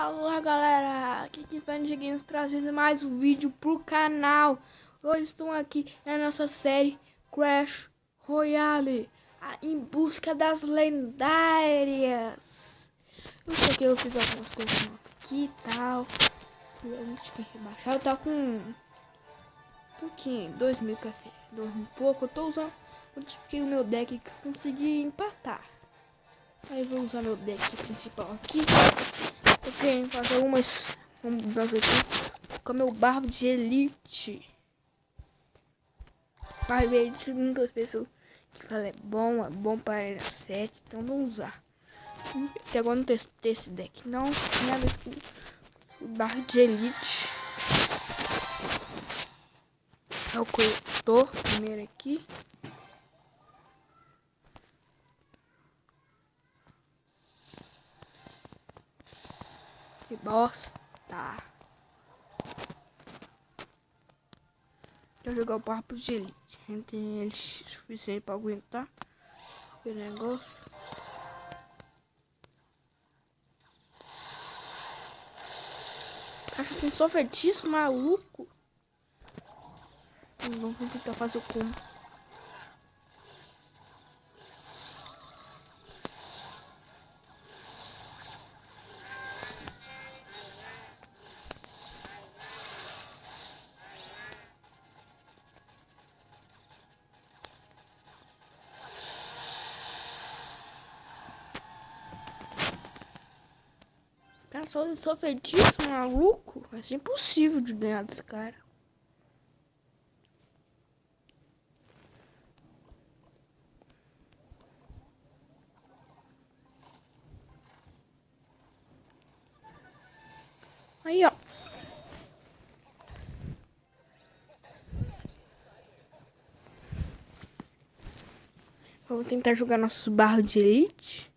Fala galera, aqui que vai Dieguinhos trazendo mais um vídeo pro canal. Hoje estou aqui na nossa série Clash Royale, em busca das lendárias. Eu sei que eu fiz algumas coisas novas aqui e tal. A gente tem que rebaixar, eu tava com um pouquinho, 2.000 café, 2.000 pouco. Eu tô usando, modifiquei o meu deck que eu consegui empatar. Aí vou usar meu deck principal aqui. Eu quero fazer umas mudanças aqui com meu barbo de elite. Vai ver de muitas pessoas que falam é bom para Arena 7, então vamos usar. Até agora não testei esse deck, não. Minha vez com o barbo de elite. É o que eu tô primeiro aqui. Que bosta. Vou jogar o barbo de elite. A gente tem ele suficiente para aguentar o negócio. Acho que tem só feitiço maluco. Vamos tentar fazer o combo. Cara, só feitiço maluco. Vai ser impossível de ganhar desse cara. Aí, ó. Vamos tentar jogar nossos barros de elite.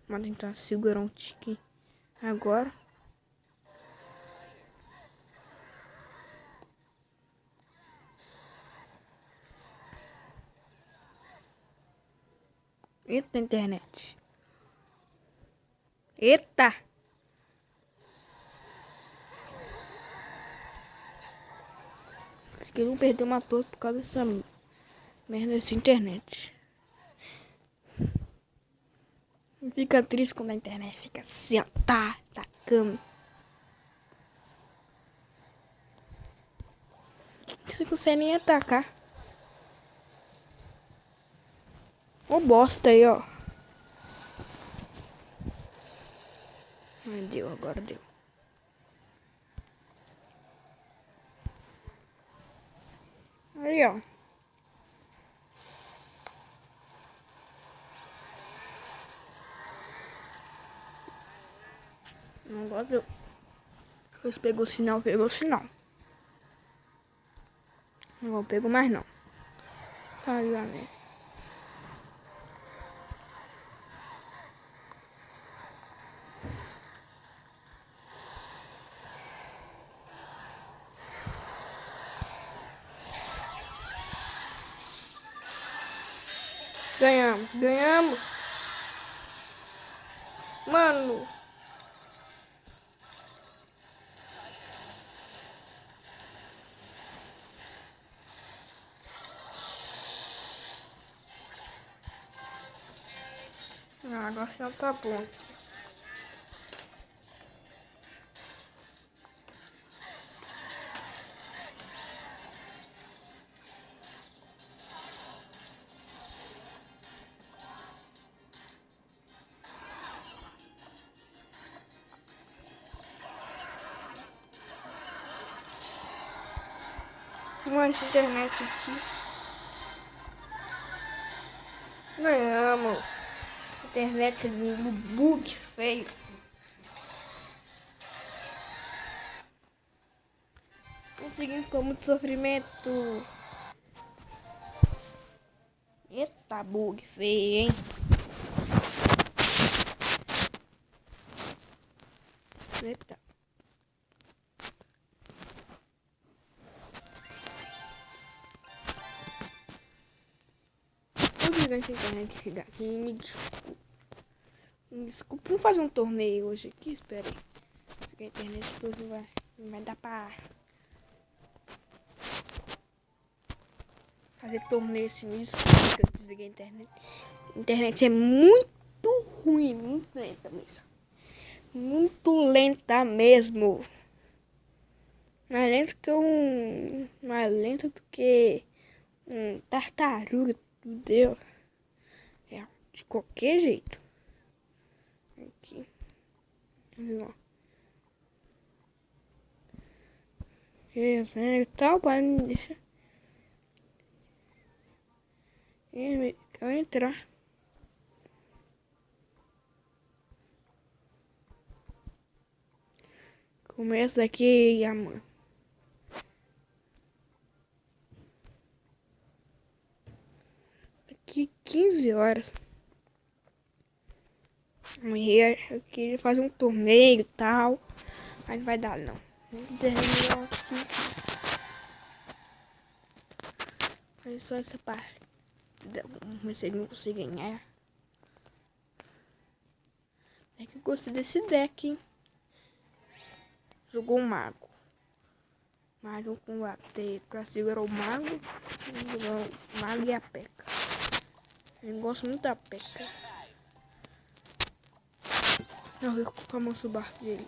Vamos tentar segurar um tique agora. Eita, internet. Eita! Se que eu não perder uma torre por causa dessa merda dessa internet. Fica triste quando a internet fica assim, ó, tacando. Você consegue nem atacar. Ô bosta aí, ó. Ai, deu, agora deu. Aí, ó. Agora deu. Depois pegou o sinal, pegou o sinal. Não pegou mais não. Caiu a merda. Ganhamos. Mano. Agora já tá bom. Mano, essa internet aqui. Ganhamos. Internet no bug feio. Conseguimos com muito sofrimento. Eita, bug feio, hein? Eita. Vou desligar essa internet chegar aqui e me desculpa. Desculpa, vamos fazer um torneio hoje aqui, espera aí. Se a internet depois não vai dar pra fazer torneio assim, me desculpa que eu desliguei a internet. A internet é muito ruim, muito lenta mesmo. Muito lenta mesmo. Mais lenta do que tartaruga, meu Deus. É, de qualquer jeito. Aqui. Vamos que assim, tal, para me deixar. Eu vou entrar. Começa daqui amanhã. Daqui 15 horas. Amanhã eu queria fazer um torneio e tal. Mas não vai dar não. Olha só essa parte. Vamos ver se ele não consegue ganhar. É que eu gostei desse deck, hein? Jogou um mago. Mago com bater pra segurar o mago. O mago e a P.E.K.K.A. Eu gosto muito da P.E.K.K.A. Não, eu vou colocar a mão sobre o barco dele.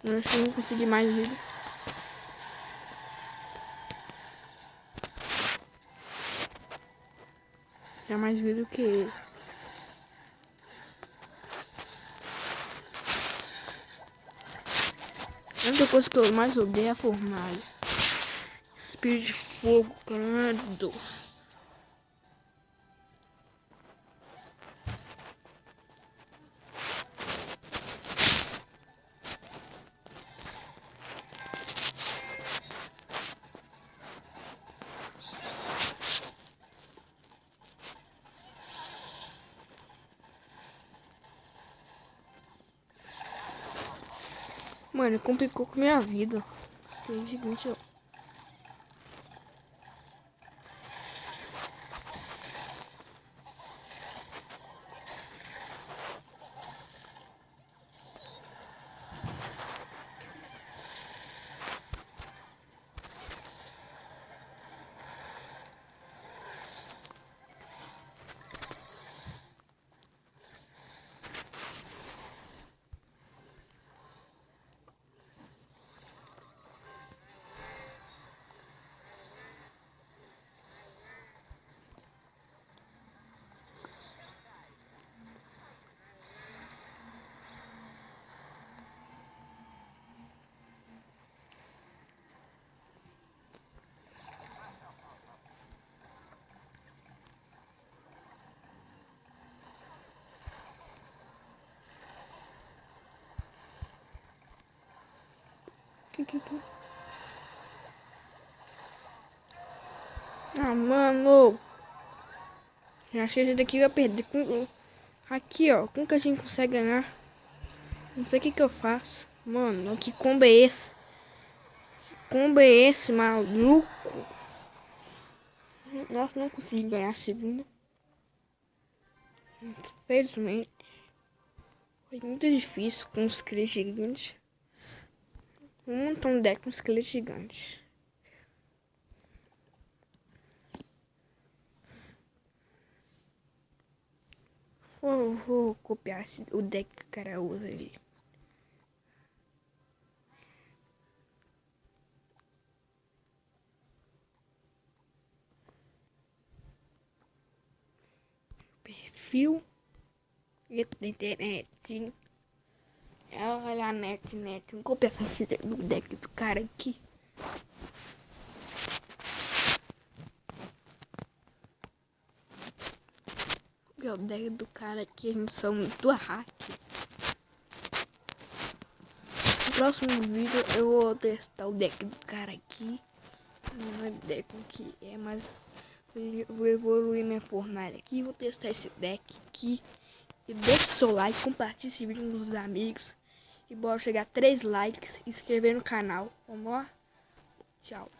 Eu acho que eu não consegui mais vida. É mais vida do que ele. A única coisa que eu mais odeio é a fornalha. Espírito de fogo, credo. Mano, complicou com a minha vida. Isso é gigante. Que? Ah, mano. Eu achei que esse daqui ia perder. Aqui, ó. Como que a gente consegue ganhar? Não sei o que eu faço. Mano, que combo é esse? Que combo é esse, maluco? Nossa, não consegui ganhar a segunda. Infelizmente. Foi muito difícil com os esqueletos gigantes. Vamos montar um deck com esqueletos gigantes. Vou copiar o deck que o cara usa ali. Perfil. Eita, da internet. Olha a net. Vou copiar o deck do cara aqui. O deck do cara aqui, eles são muito hack. No próximo vídeo eu vou testar o deck do cara aqui. Não é deck que é, mas eu vou evoluir minha fornalha aqui. Vou testar esse deck aqui. E deixe seu like, compartilhe esse vídeo com os amigos. E bora chegar a 3 likes e se inscrever no canal. Vamos lá? Tchau.